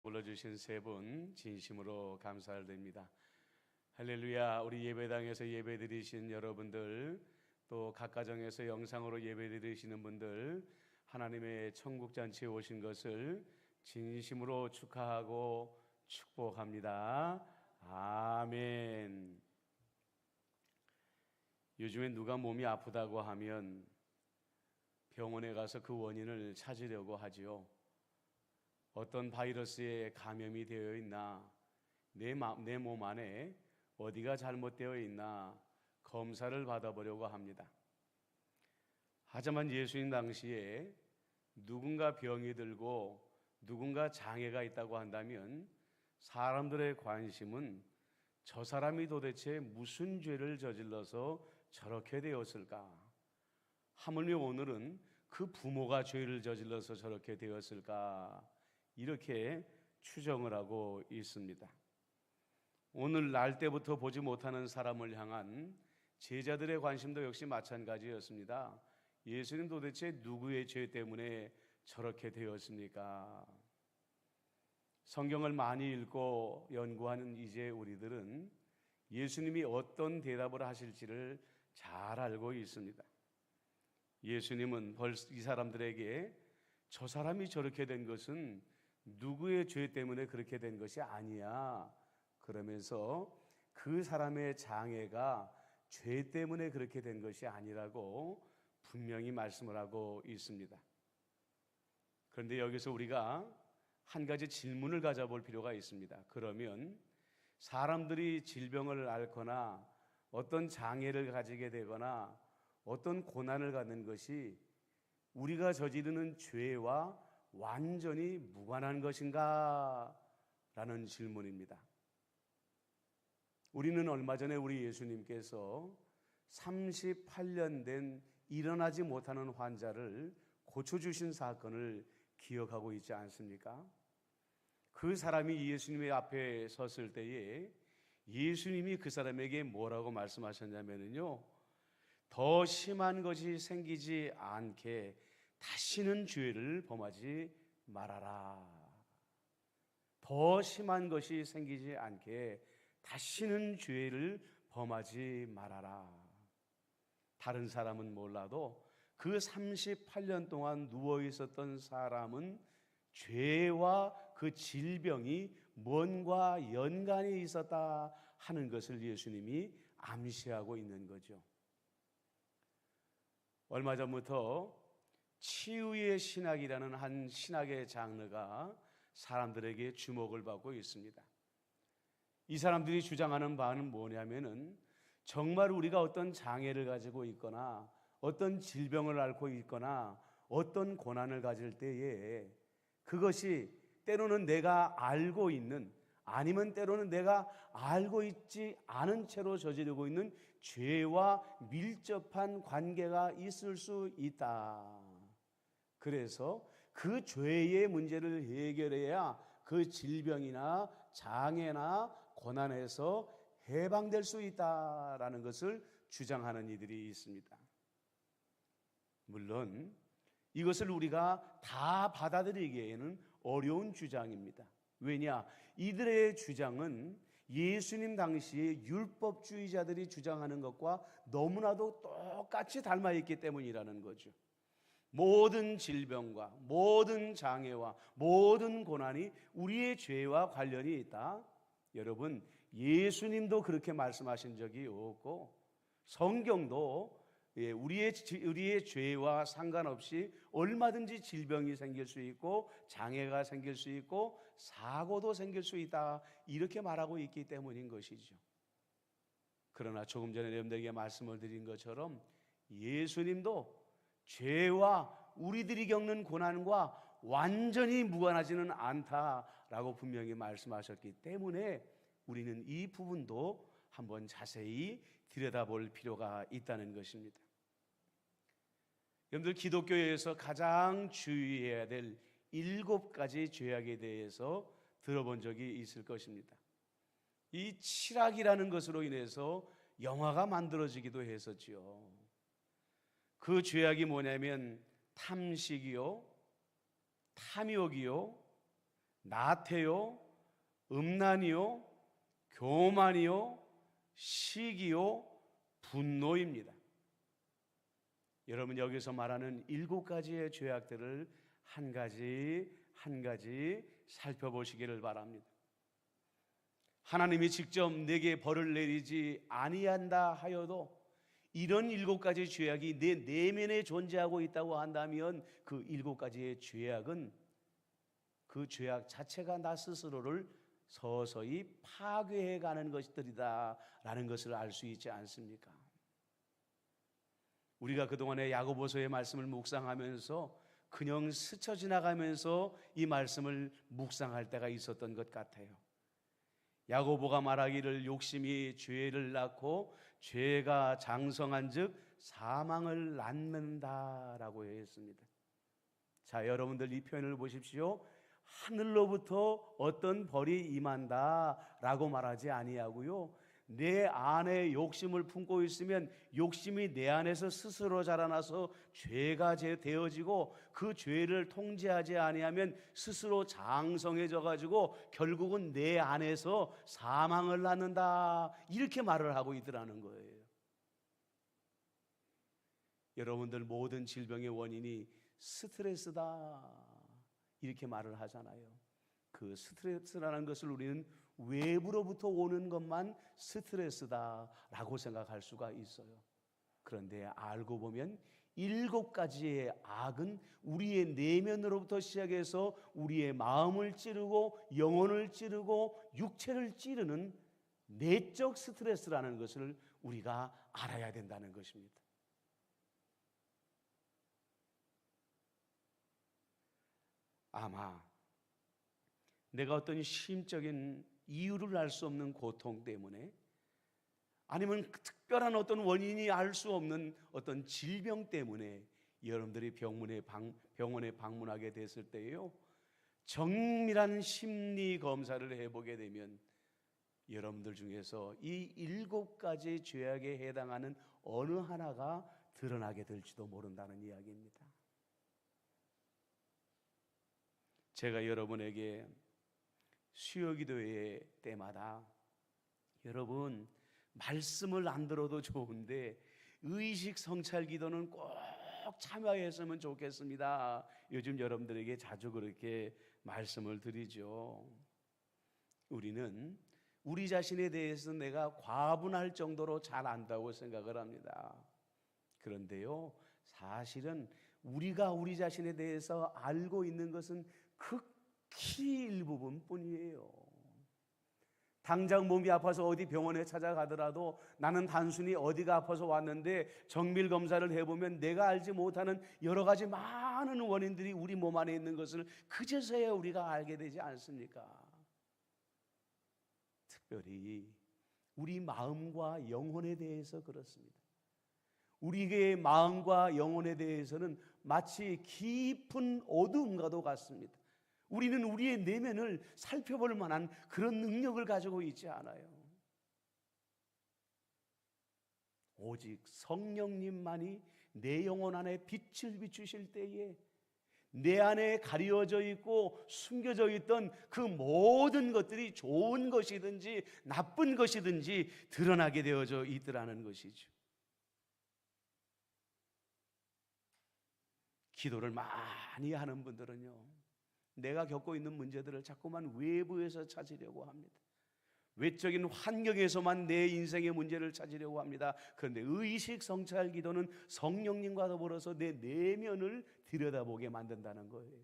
불러주신 세 분 진심으로 감사드립니다. 할렐루야. 우리 예배당에서 예배드리신 여러분들, 또 각 가정에서 영상으로 예배드리시는 분들, 하나님의 천국잔치에 오신 것을 진심으로 축하하고 축복합니다. 아멘. 요즘에 누가 몸이 아프다고 하면 병원에 가서 그 원인을 찾으려고 하지요. 어떤 바이러스에 감염이 되어 있나, 내 몸 안에 어디가 잘못되어 있나 검사를 받아보려고 합니다. 하지만 예수님 당시에 누군가 병이 들고 누군가 장애가 있다고 한다면 사람들의 관심은 저 사람이 도대체 무슨 죄를 저질러서 저렇게 되었을까? 하물며 오늘은 그 부모가 죄를 저질러서 저렇게 되었을까? 이렇게 추정을 하고 있습니다. 오늘 날 때부터 보지 못하는 사람을 향한 제자들의 관심도 역시 마찬가지였습니다. 예수님 도대체 누구의 죄 때문에 저렇게 되었습니까? 성경을 많이 읽고 연구하는 이제 우리들은 예수님이 어떤 대답을 하실지를 잘 알고 있습니다. 예수님은 벌써 이 사람들에게 저 사람이 저렇게 된 것은 누구의 죄 때문에 그렇게 된 것이 아니야, 그러면서 그 사람의 장애가 죄 때문에 그렇게 된 것이 아니라고 분명히 말씀을 하고 있습니다. 그런데 여기서 우리가 한 가지 질문을 가져볼 필요가 있습니다. 그러면 사람들이 질병을 앓거나 어떤 장애를 가지게 되거나 어떤 고난을 갖는 것이 우리가 저지르는 죄와 완전히 무관한 것인가? 라는 질문입니다. 우리는 얼마 전에 우리 예수님께서 38년 된 일어나지 못하는 환자를 고쳐주신 사건을 기억하고 있지 않습니까? 그 사람이 예수님의 앞에 섰을 때에 예수님이 그 사람에게 뭐라고 말씀하셨냐면요, 더 심한 것이 생기지 않게 다시는 죄를 범하지 말아라. 더 심한 것이 생기지 않게 다시는 죄를 범하지 말아라. 다른 사람은 몰라도 그 38년 동안 누워 있었던 사람은 죄와 그 질병이 뭔가 연관이 있었다 하는 것을 예수님이 암시하고 있는 거죠. 얼마 전부터 치유의 신학이라는 한 신학의 장르가 사람들에게 주목을 받고 있습니다. 이 사람들이 주장하는 바는 뭐냐면은 정말 우리가 어떤 장애를 가지고 있거나 어떤 질병을 앓고 있거나 어떤 고난을 가질 때에 그것이 때로는 내가 알고 있는, 아니면 때로는 내가 알고 있지 않은 채로 저지르고 있는 죄와 밀접한 관계가 있을 수 있다. 그래서 그 죄의 문제를 해결해야 그 질병이나 장애나 고난에서 해방될 수 있다라는 것을 주장하는 이들이 있습니다. 물론 이것을 우리가 다 받아들이기에는 어려운 주장입니다. 왜냐? 이들의 주장은 예수님 당시에 율법주의자들이 주장하는 것과 너무나도 똑같이 닮아있기 때문이라는 거죠. 모든 질병과 모든 장애와 모든 고난이 우리의 죄와 관련이 있다. 여러분, 예수님도 그렇게 말씀하신 적이 없고 성경도 우리의 죄와 상관없이 얼마든지 질병이 생길 수 있고 장애가 생길 수 있고 사고도 생길 수 있다, 이렇게 말하고 있기 때문인 것이죠. 그러나 조금 전에 여러분들에게 말씀을 드린 것처럼 예수님도 죄와 우리들이 겪는 고난과 완전히 무관하지는 않다라고 분명히 말씀하셨기 때문에 우리는 이 부분도 한번 자세히 들여다볼 필요가 있다는 것입니다. 여러분들, 기독교에서 가장 주의해야 될 7가지 죄악에 대해서 들어본 적이 있을 것입니다. 이 칠악이라는 것으로 인해서 영화가 만들어지기도 했었지요. 그 죄악이 뭐냐면 탐식이요, 탐욕이요, 나태요, 음란이요, 교만이요, 시기요, 분노입니다. 여러분, 여기서 말하는 7가지의 죄악들을 한 가지 한 가지 살펴보시기를 바랍니다. 하나님이 직접 내게 벌을 내리지 아니한다 하여도 이런 7가지 죄악이 내 내면에 존재하고 있다고 한다면 그 7가지의 죄악은 그 죄악 자체가 나 스스로를 서서히 파괴해가는 것들이다 라는 것을 알 수 있지 않습니까? 우리가 그동안에 야고보서의 말씀을 묵상하면서 그냥 스쳐 지나가면서 이 말씀을 묵상할 때가 있었던 것 같아요. 야고보가 말하기를 욕심이 죄를 낳고 죄가 장성한 즉 사망을 낳는다라고 했습니다. 자, 여러분들 이 표현을 보십시오. 하늘로부터 어떤 벌이 임한다라고 말하지 아니하고요, 내 안에 욕심을 품고 있으면 욕심이 내 안에서 스스로 자라나서 죄가 되어지고 그 죄를 통제하지 아니하면 스스로 장성해져 가지고 결국은 내 안에서 사망을 낳는다, 이렇게 말을 하고 있더라는 거예요. 여러분들 모든 질병의 원인이 스트레스다 이렇게 말을 하잖아요. 그 스트레스라는 것을 우리는 외부로부터 오는 것만 스트레스다라고 생각할 수가 있어요. 그런데 알고 보면 7가지의 악은 우리의 내면으로부터 시작해서 우리의 마음을 찌르고 영혼을 찌르고 육체를 찌르는 내적 스트레스라는 것을 우리가 알아야 된다는 것입니다. 아마 내가 어떤 심적인 이유를 알 수 없는 고통 때문에, 아니면 특별한 어떤 원인이 알 수 없는 어떤 질병 때문에 여러분들이 병원에 방문하게 됐을 때에요, 정밀한 심리 검사를 해보게 되면 여러분들 중에서 이 7가지 죄악에 해당하는 어느 하나가 드러나게 될지도 모른다는 이야기입니다. 제가 여러분에게 수요기도회 때마다 여러분 말씀을 안 들어도 좋은데 의식 성찰 기도는 꼭 참여했으면 좋겠습니다. 요즘 여러분들에게 자주 그렇게 말씀을 드리죠. 우리는 우리 자신에 대해서 내가 과분할 정도로 잘 안다고 생각을 합니다. 그런데요, 사실은 우리가 우리 자신에 대해서 알고 있는 것은 극히 일부분뿐이에요. 당장 몸이 아파서 어디 병원에 찾아가더라도 나는 단순히 어디가 아파서 왔는데 정밀 검사를 해보면 내가 알지 못하는 여러 가지 많은 원인들이 우리 몸 안에 있는 것을 그제서야 우리가 알게 되지 않습니까? 특별히 우리 마음과 영혼에 대해서 그렇습니다. 우리의 마음과 영혼에 대해서는 마치 깊은 어두움과도 같습니다. 우리는 우리의 내면을 살펴볼 만한 그런 능력을 가지고 있지 않아요. 오직 성령님만이 내 영혼 안에 빛을 비추실 때에 내 안에 가려져 있고 숨겨져 있던 그 모든 것들이 좋은 것이든지 나쁜 것이든지 드러나게 되어져 있더라는 것이죠. 기도를 많이 하는 분들은요, 내가 겪고 있는 문제들을 자꾸만 외부에서 찾으려고 합니다. 외적인 환경에서만 내 인생의 문제를 찾으려고 합니다. 그런데 의식 성찰 기도는 성령님과 더불어서 내 내면을 들여다보게 만든다는 거예요.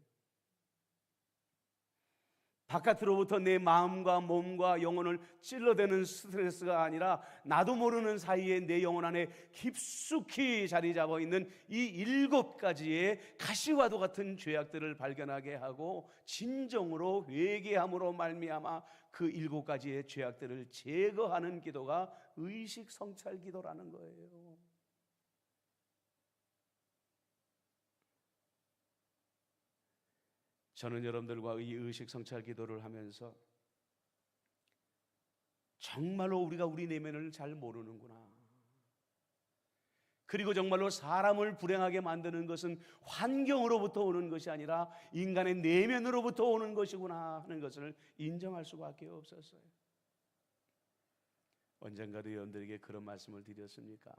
바깥으로부터 내 마음과 몸과 영혼을 찔러대는 스트레스가 아니라 나도 모르는 사이에 내 영혼 안에 깊숙이 자리 잡아 있는 이 7가지의 가시와도 같은 죄악들을 발견하게 하고 진정으로 회개함으로 말미암아 그 7가지의 죄악들을 제거하는 기도가 의식 성찰 기도라는 거예요. 저는 여러분들과 이 의식 성찰 기도를 하면서 정말로 우리가 우리 내면을 잘 모르는구나, 그리고 정말로 사람을 불행하게 만드는 것은 환경으로부터 오는 것이 아니라 인간의 내면으로부터 오는 것이구나 하는 것을 인정할 수밖에 없었어요. 언젠가도 여러분들에게 그런 말씀을 드렸습니까?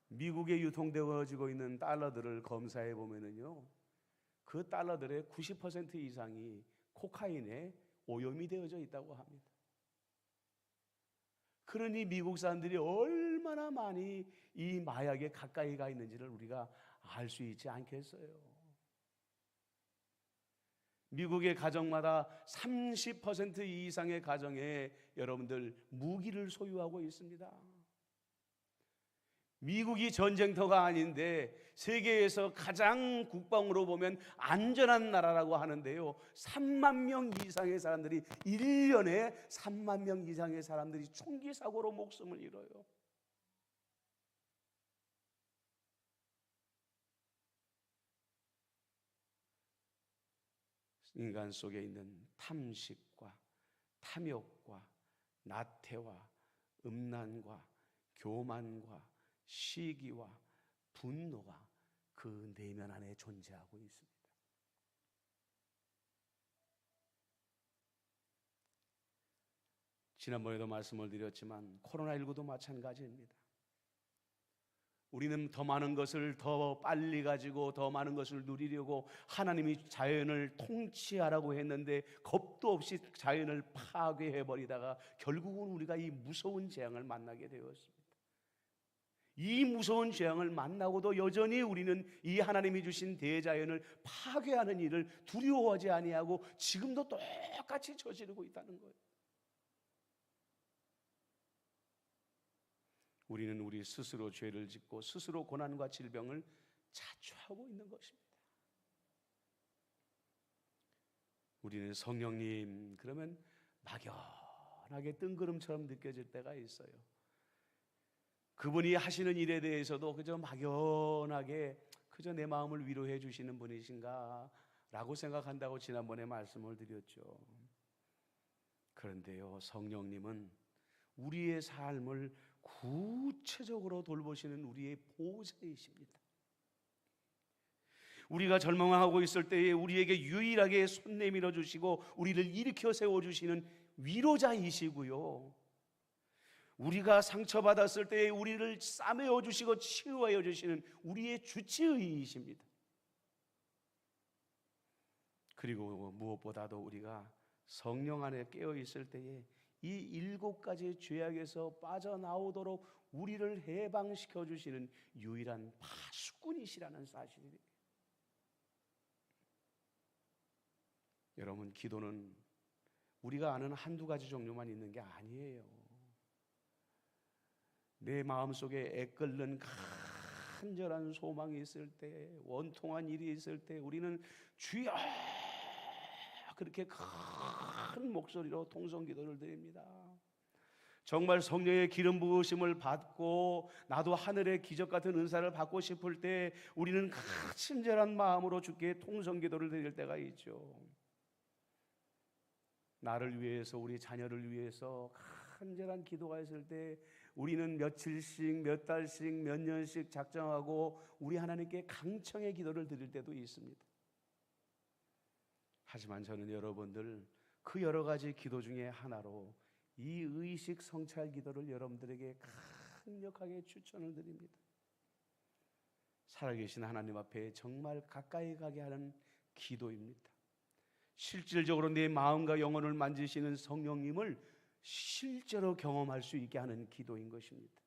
미국에 유통되어지고 있는 달러들을 검사해 보면은요, 그 달러들의 90% 이상이 코카인에 오염이 되어져 있다고 합니다. 그러니 미국 사람들이 얼마나 많이 이 마약에 가까이 가 있는지를 우리가 알 수 있지 않겠어요? 미국의 가정마다 30% 이상의 가정에 여러분들 무기를 소유하고 있습니다. 미국이 전쟁터가 아닌데 세계에서 가장 국방으로 보면 안전한 나라라고 하는데요, 3만 명 이상의 사람들이 1년에 3만 명 이상의 사람들이 총기 사고로 목숨을 잃어요. 인간 속에 있는 탐식과 탐욕과 나태와 음란과 교만과 시기와 분노가 그 내면 안에 존재하고 있습니다. 지난번에도 말씀을 드렸지만 코로나19도 마찬가지입니다. 우리는 더 많은 것을 더 빨리 가지고 더 많은 것을 누리려고 하나님이 자연을 통치하라고 했는데 겁도 없이 자연을 파괴해버리다가 결국은 우리가 이 무서운 재앙을 만나게 되었습니다. 이 무서운 재앙을 만나고도 여전히 우리는 이 하나님이 주신 대자연을 파괴하는 일을 두려워하지 아니하고 지금도 똑같이 저지르고 있다는 거예요. 우리는 우리 스스로 죄를 짓고 스스로 고난과 질병을 자초하고 있는 것입니다. 우리는 성령님 그러면 막연하게 뜬구름처럼 느껴질 때가 있어요. 그분이 하시는 일에 대해서도 그저 막연하게 그저 내 마음을 위로해 주시는 분이신가 라고 생각한다고 지난번에 말씀을 드렸죠. 그런데요, 성령님은 우리의 삶을 구체적으로 돌보시는 우리의 보호자이십니다. 우리가 절망하고 있을 때에 우리에게 유일하게 손 내밀어 주시고 우리를 일으켜 세워주시는 위로자이시고요, 우리가 상처받았을 때에 우리를 싸매어 주시고 치유하여 주시는 우리의 주치의이십니다. 그리고 무엇보다도 우리가 성령 안에 깨어 있을 때에 이 7가지 죄악에서 빠져나오도록 우리를 해방시켜 주시는 유일한 파수꾼이시라는 사실이에요. 여러분, 기도는 우리가 아는 한두 가지 종류만 있는 게 아니에요. 내 마음속에 애끓는 간절한 소망이 있을 때, 원통한 일이 있을 때 우리는 주여 그렇게 큰 목소리로 통성기도를 드립니다. 정말 성령의 기름 부으심을 받고 나도 하늘의 기적 같은 은사를 받고 싶을 때 우리는 친절한 마음으로 주께 통성기도를 드릴 때가 있죠. 나를 위해서, 우리 자녀를 위해서 간절한 기도가 있을 때 우리는 며칠씩, 몇 달씩, 몇 년씩 작정하고 우리 하나님께 강청의 기도를 드릴 때도 있습니다. 하지만 저는 여러분들 그 여러 가지 기도 중에 하나로 이 의식 성찰 기도를 여러분들에게 강력하게 추천을 드립니다. 살아계신 하나님 앞에 정말 가까이 가게 하는 기도입니다. 실질적으로 내 마음과 영혼을 만지시는 성령님을 실제로 경험할 수 있게 하는 기도인 것입니다.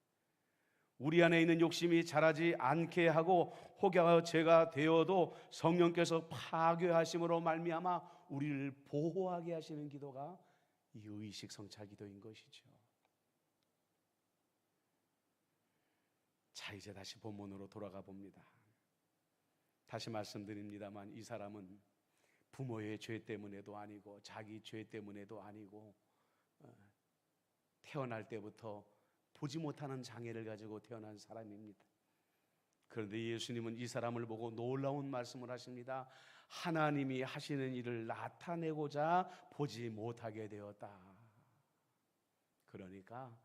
우리 안에 있는 욕심이 자라지 않게 하고 혹여 죄가 되어도 성령께서 파괴하심으로 말미암아 우리를 보호하게 하시는 기도가 이 의식 성찰 기도인 것이죠. 자, 이제 다시 본문으로 돌아가 봅니다. 다시 말씀드립니다만 이 사람은 부모의 죄 때문에도 아니고 자기 죄 때문에도 아니고 태어날 때부터 보지 못하는 장애를 가지고 태어난 사람입니다. 그런데 예수님은 이 사람을 보고 놀라운 말씀을 하십니다. 하나님이 하시는 일을 나타내고자 보지 못하게 되었다. 그러니까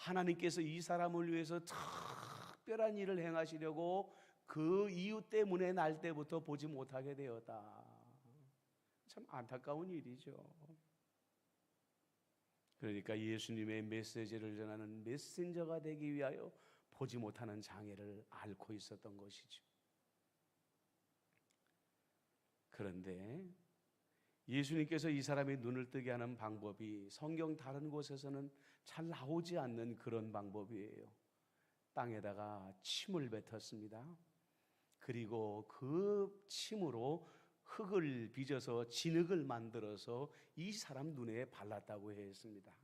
하나님께서 이 사람을 위해서 특별한 일을 행하시려고 그 이유 때문에 날 때부터 보지 못하게 되었다. 참 안타까운 일이죠. 그러니까 예수님의 메시지를 전하는 메신저가 되기 위하여 보지 못하는 장애를 앓고 있었던 것이죠. 그런데 예수님께서 이 사람의 눈을 뜨게 하는 방법이 성경 다른 곳에서는 잘 나오지 않는 그런 방법이에요. 땅에다가 침을 뱉었습니다. 그리고 그 침으로 흙을 빚어서 진흙을 만들어서 이 사람 눈에 발랐다고 했습니다.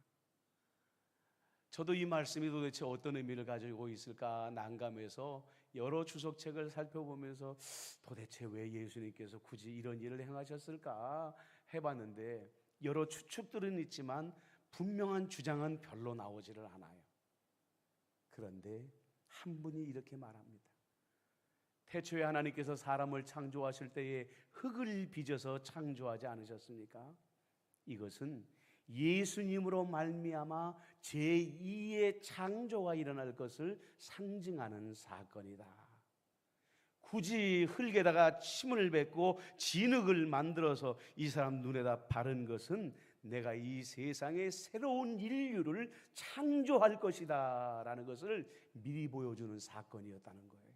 저도 이 말씀이 도대체 어떤 의미를 가지고 있을까 난감해서 여러 주석책을 살펴보면서 도대체 왜 예수님께서 굳이 이런 일을 행하셨을까 해봤는데 여러 추측들은 있지만 분명한 주장은 별로 나오지를 않아요. 그런데 한 분이 이렇게 말합니다. 태초에 하나님께서 사람을 창조하실 때에 흙을 빚어서 창조하지 않으셨습니까? 이것은 예수님으로 말미암아 제2의 창조가 일어날 것을 상징하는 사건이다. 굳이 흙에다가 침을 뱉고 진흙을 만들어서 이 사람 눈에다 바른 것은 내가 이 세상에 새로운 인류를 창조할 것이다 라는 것을 미리 보여주는 사건이었다는 거예요.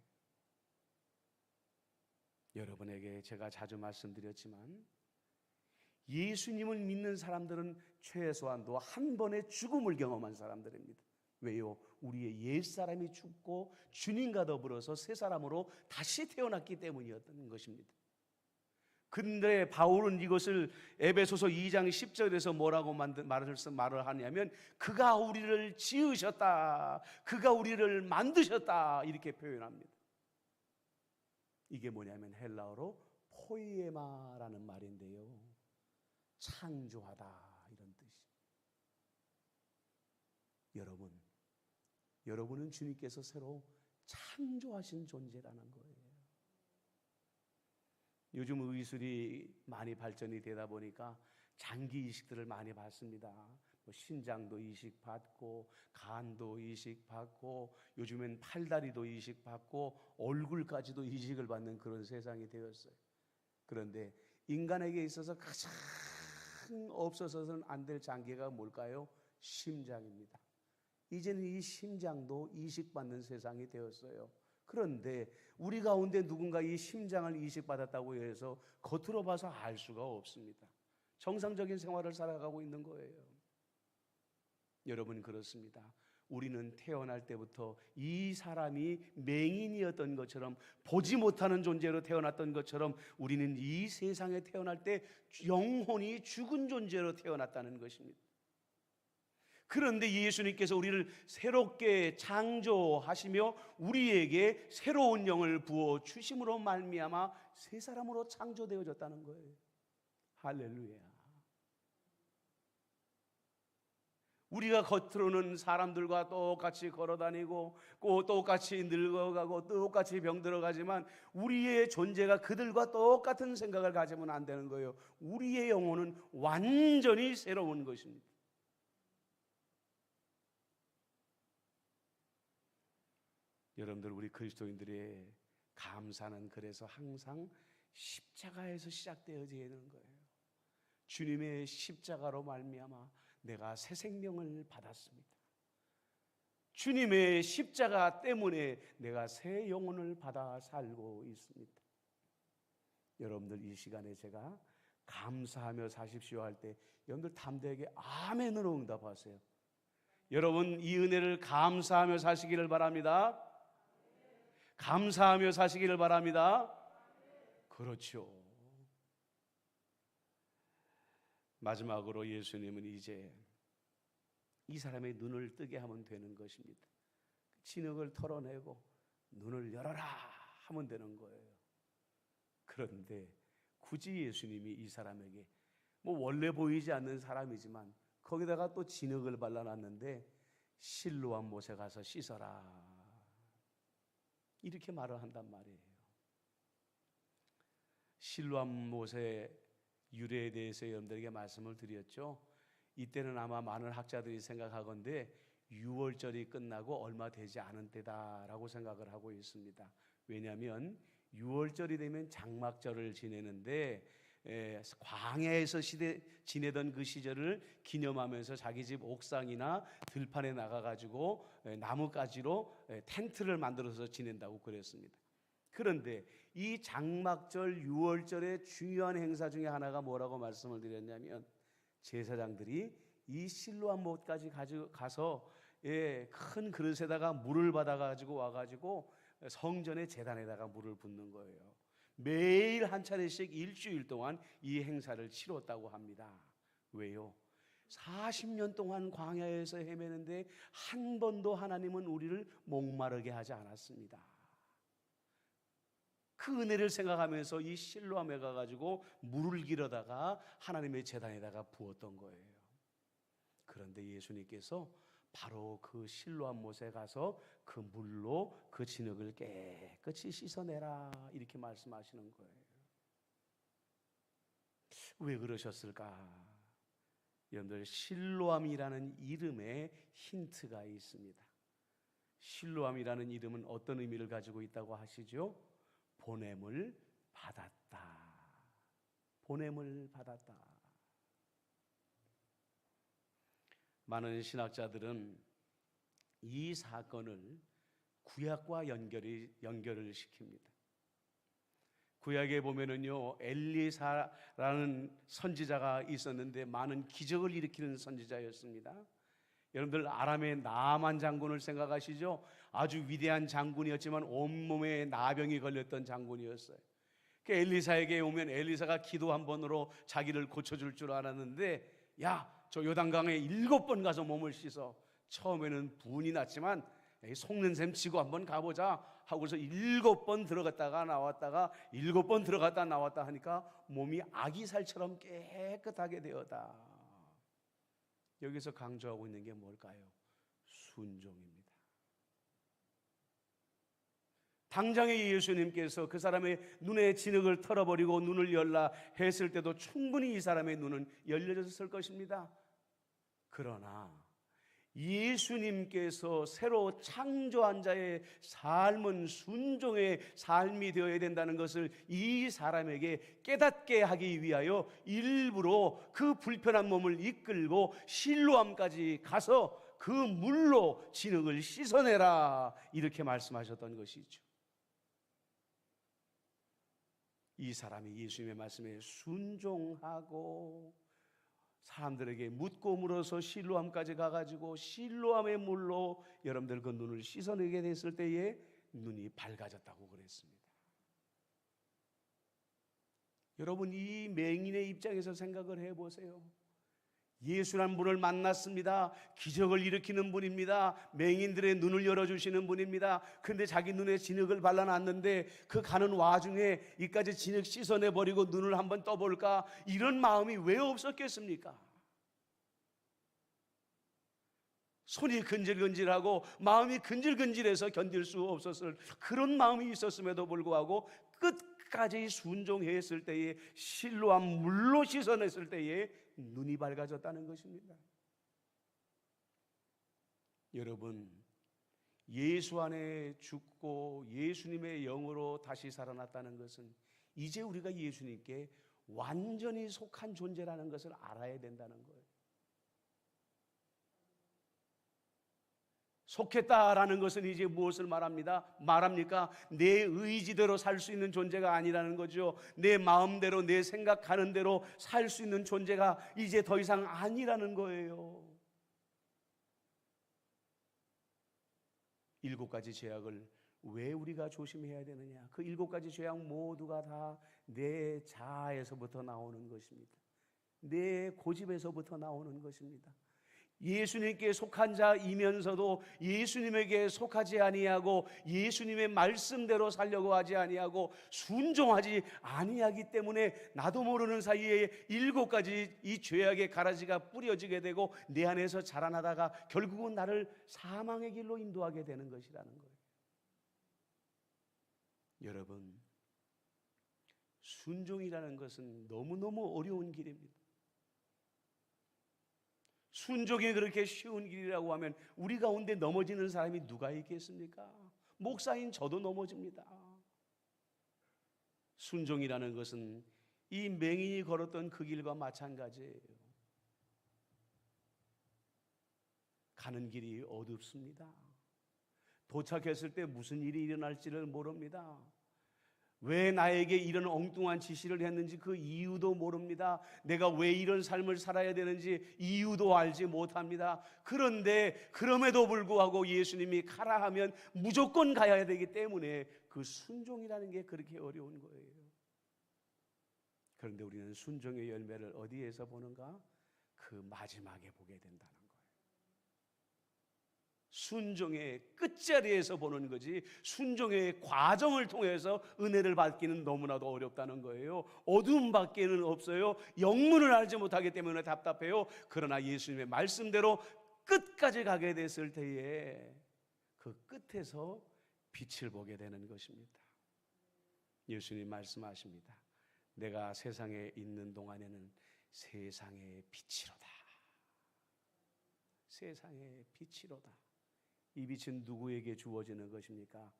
여러분에게 제가 자주 말씀드렸지만 예수님을 믿는 사람들은 최소한도 한 번의 죽음을 경험한 사람들입니다. 왜요? 우리의 옛사람이 죽고 주님과 더불어서 새 사람으로 다시 태어났기 때문이었던 것입니다. 근데 바울은 이것을 에베소서 2장 10절에서 뭐라고 말을 하냐면 그가 우리를 지으셨다, 그가 우리를 만드셨다 이렇게 표현합니다. 이게 뭐냐면 헬라어로 포이에마라는 말인데요, 창조하다 이런 뜻이. 여러분은 주님께서 새로 창조하신 존재라는 거예요. 요즘 의술이 많이 발전이 되다 보니까 장기 이식들을 많이 받습니다. 신장도 이식받고 간도 이식받고 요즘엔 팔다리도 이식받고 얼굴까지도 이식을 받는 그런 세상이 되었어요. 그런데 인간에게 있어서 가장 없어서는 안 될 장기가 뭘까요? 심장입니다. 이제는 이 심장도 이식받는 세상이 되었어요. 그런데 우리 가운데 누군가 이 심장을 이식받았다고 해서 겉으로 봐서 알 수가 없습니다. 정상적인 생활을 살아가고 있는 거예요. 여러분, 그렇습니다. 우리는 태어날 때부터 이 사람이 맹인이었던 것처럼, 보지 못하는 존재로 태어났던 것처럼 우리는 이 세상에 태어날 때 영혼이 죽은 존재로 태어났다는 것입니다. 그런데 예수님께서 우리를 새롭게 창조하시며 우리에게 새로운 영을 부어 주심으로 말미암아 새 사람으로 창조되어졌다는 거예요. 할렐루야. 우리가 겉으로는 사람들과 똑같이 걸어다니고 똑같이 늙어가고 똑같이 병들어가지만 우리의 존재가 그들과 똑같은 생각을 가지면 안 되는 거예요. 우리의 영혼은 완전히 새로운 것입니다. 여러분들, 우리 그리스도인들의 감사는 그래서 항상 십자가에서 시작되어져야 되는 거예요. 주님의 십자가로 말미암아 내가 새 생명을 받았습니다. 주님의 십자가 때문에 내가 새 영혼을 받아 살고 있습니다. 여러분들, 이 시간에 제가 감사하며 사십시오 할 때 여러분들 담대하게 아멘으로 응답하세요. 여러분, 이 은혜를 감사하며 사시기를 바랍니다. 감사하며 사시기를 바랍니다. 그렇죠. 마지막으로 예수님은 이제 이 사람의 눈을 뜨게 하면 되는 것입니다. 진흙을 털어내고 눈을 열어라 하면 되는 거예요. 그런데 굳이 예수님이 이 사람에게 원래 보이지 않는 사람이지만 거기다가 또 진흙을 발라놨는데 실로암 못에 가서 씻어라 이렇게 말을 한단 말이에요. 실로암 못의 유래에 대해서 여러분들에게 말씀을 드렸죠. 이때는 아마 많은 학자들이 생각하건대 유월절이 끝나고 얼마 되지 않은 때다라고 생각을 하고 있습니다. 왜냐하면 유월절이 되면 장막절을 지내는데 광야에서 지내던 그 시절을 기념하면서 자기 집 옥상이나 들판에 나가가지고 나뭇가지로 텐트를 만들어서 지낸다고 그랬습니다. 그런데 이 장막절 유월절의 중요한 행사 중에 하나가 뭐라고 말씀을 드렸냐면, 제사장들이 이 실로암 못까지 가서 큰 그릇에다가 물을 받아가지고 와가지고 성전의 제단에다가 물을 붓는 거예요. 매일 한 차례씩 일주일 동안 이 행사를 치렀다고 합니다. 왜요? 40년 동안 광야에서 헤매는데 한 번도 하나님은 우리를 목마르게 하지 않았습니다. 그 은혜를 생각하면서 이 실로암에 가가지고 물을 길어다가 하나님의 제단에다가 부었던 거예요. 그런데 예수님께서 바로 그 실로암 못에 가서 그 물로 그 진흙을 깨끗이 씻어내라 이렇게 말씀하시는 거예요. 왜 그러셨을까? 여러분들, 실로암이라는 이름에 힌트가 있습니다. 실로암이라는 이름은 어떤 의미를 가지고 있다고 하시죠? 보냄을 받았다. 보냄을 받았다. 많은 신학자들은 이 사건을 구약과 연결을 시킵니다. 구약에 보면은요, 엘리사라는 선지자가 있었는데 많은 기적을 일으키는 선지자였습니다. 여러분들, 아람의 나만 장군을 생각하시죠? 아주 위대한 장군이었지만 온몸에 나병이 걸렸던 장군이었어요. 그 엘리사에게 오면 엘리사가 기도 한 번으로 자기를 고쳐줄 줄 알았는데, 야, 저 요단강에 7번 가서 몸을 씻어. 처음에는 분이 났지만 속는 셈 치고 한번 가보자 하고서 7번 들어갔다가 나왔다가 7번 들어갔다 나왔다 하니까 몸이 아기살처럼 깨끗하게 되었다. 여기서 강조하고 있는 게 뭘까요? 순종입니다. 당장에 예수님께서 그 사람의 눈의 진흙을 털어버리고 눈을 열라 했을 때도 충분히 이 사람의 눈은 열려졌을 것입니다. 그러나 예수님께서 새로 창조한 자의 삶은 순종의 삶이 되어야 된다는 것을 이 사람에게 깨닫게 하기 위하여 일부러 그 불편한 몸을 이끌고 실로암까지 가서 그 물로 진흙을 씻어내라 이렇게 말씀하셨던 것이죠. 이 사람이 예수님의 말씀에 순종하고 사람들에게 묻고 물어서 실로암까지 가가지고 실로암의 물로 여러분들 그 눈을 씻어내게 됐을 때에 눈이 밝아졌다고 그랬습니다. 여러분, 이 맹인의 입장에서 생각을 해보세요. 예수란 분을 만났습니다. 기적을 일으키는 분입니다. 맹인들의 눈을 열어주시는 분입니다. 그런데 자기 눈에 진흙을 발라놨는데 그 가는 와중에 이까지 진흙 씻어내버리고 눈을 한번 떠볼까, 이런 마음이 왜 없었겠습니까? 손이 근질근질하고 마음이 근질근질해서 견딜 수 없었을 그런 마음이 있었음에도 불구하고 끝까지 순종했을 때에 실로암 물로 씻어냈을 때에 눈이 밝아졌다는 것입니다. 여러분, 예수 안에 죽고 예수님의 영으로 다시 살아났다는 것은 이제 우리가 예수님께 완전히 속한 존재라는 것을 알아야 된다는 거예요. 속했다라는 것은 이제 무엇을 말합니까? 내 의지대로 살 수 있는 존재가 아니라는 거죠. 내 마음대로, 내 생각하는 대로 살 수 있는 존재가 이제 더 이상 아니라는 거예요. 7가지 죄악을 왜 우리가 조심해야 되느냐? 그 7가지 죄악 모두가 다 내 자아에서부터 나오는 것입니다. 내 고집에서부터 나오는 것입니다. 예수님께 속한 자이면서도 예수님에게 속하지 아니하고 예수님의 말씀대로 살려고 하지 아니하고 순종하지 아니하기 때문에 나도 모르는 사이에 7가지 이 죄악의 가라지가 뿌려지게 되고 내 안에서 자라나다가 결국은 나를 사망의 길로 인도하게 되는 것이라는 거예요. 여러분, 순종이라는 것은 너무너무 어려운 길입니다. 순종이 그렇게 쉬운 길이라고 하면 우리 가운데 넘어지는 사람이 누가 있겠습니까? 목사인 저도 넘어집니다. 순종이라는 것은 이 맹인이 걸었던 그 길과 마찬가지예요. 가는 길이 어둡습니다. 도착했을 때 무슨 일이 일어날지를 모릅니다. 왜 나에게 이런 엉뚱한 지시를 했는지 그 이유도 모릅니다. 내가 왜 이런 삶을 살아야 되는지 이유도 알지 못합니다. 그런데 그럼에도 불구하고 예수님이 가라 하면 무조건 가야 되기 때문에 그 순종이라는 게 그렇게 어려운 거예요. 그런데 우리는 순종의 열매를 어디에서 보는가? 그 마지막에 보게 된다는 거예요. 순종의 끝자리에서 보는 거지, 순종의 과정을 통해서 은혜를 받기는 너무나도 어렵다는 거예요. 어둠밖에는 없어요. 영문을 알지 못하기 때문에 답답해요. 그러나 예수님의 말씀대로 끝까지 가게 됐을 때에 그 끝에서 빛을 보게 되는 것입니다. 예수님 말씀하십니다. 내가 세상에 있는 동안에는 세상의 빛이로다. 세상의 빛이로다. 이 빛은 누구에게 주어지는 것입니까?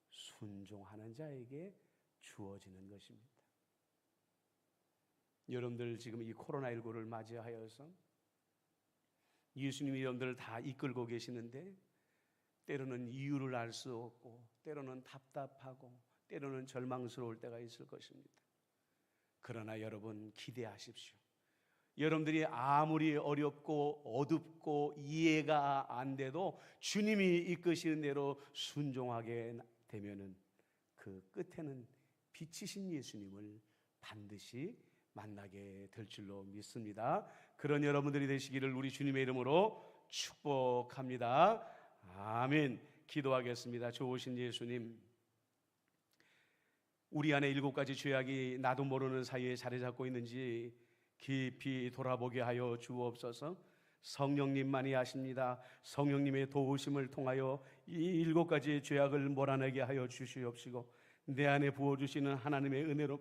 순종하는 자에게 주어지는 것입니다. 여러분들 지금 이 코로나19를 맞이하여서 예수님이 여러분들을 다 이끌고 계시는데 때로는 이유를 알 수 없고 때로는 답답하고 때로는 절망스러울 때가 있을 것입니다. 그러나 여러분 기대하십시오. 여러분들이 아무리 어렵고 어둡고 이해가 안 돼도 주님이 이끄시는 대로 순종하게 되면은 그 끝에는 빛이신 예수님을 반드시 만나게 될 줄로 믿습니다. 그런 여러분들이 되시기를 우리 주님의 이름으로 축복합니다. 아멘. 기도하겠습니다. 좋으신 예수님, 우리 안에 7가지 죄악이 나도 모르는 사이에 자리 잡고 있는지 깊이 돌아보게 하여 주옵소서. 성령님만이 아십니다. 성령님의 도우심을 통하여 이 7가지의 죄악을 몰아내게 하여 주시옵시고 내 안에 부어주시는 하나님의 은혜로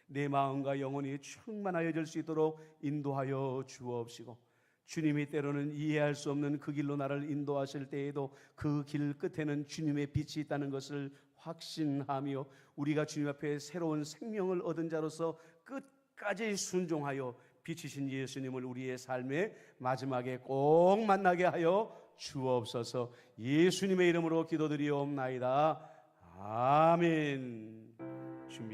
내 마음과 영혼이 충만하여질 수 있도록 인도하여 주옵시고 주님이 때로는 이해할 수 없는 그 길로 나를 인도하실 때에도 그 길 끝에는 주님의 빛이 있다는 것을 확신하며 우리가 주님 앞에 새로운 생명을 얻은 자로서 끝까지 순종하여 빛이신 예수님을 우리의 삶의 마지막에 꼭 만나게 하여 주옵소서. 예수님의 이름으로 기도드리옵나이다. 아멘.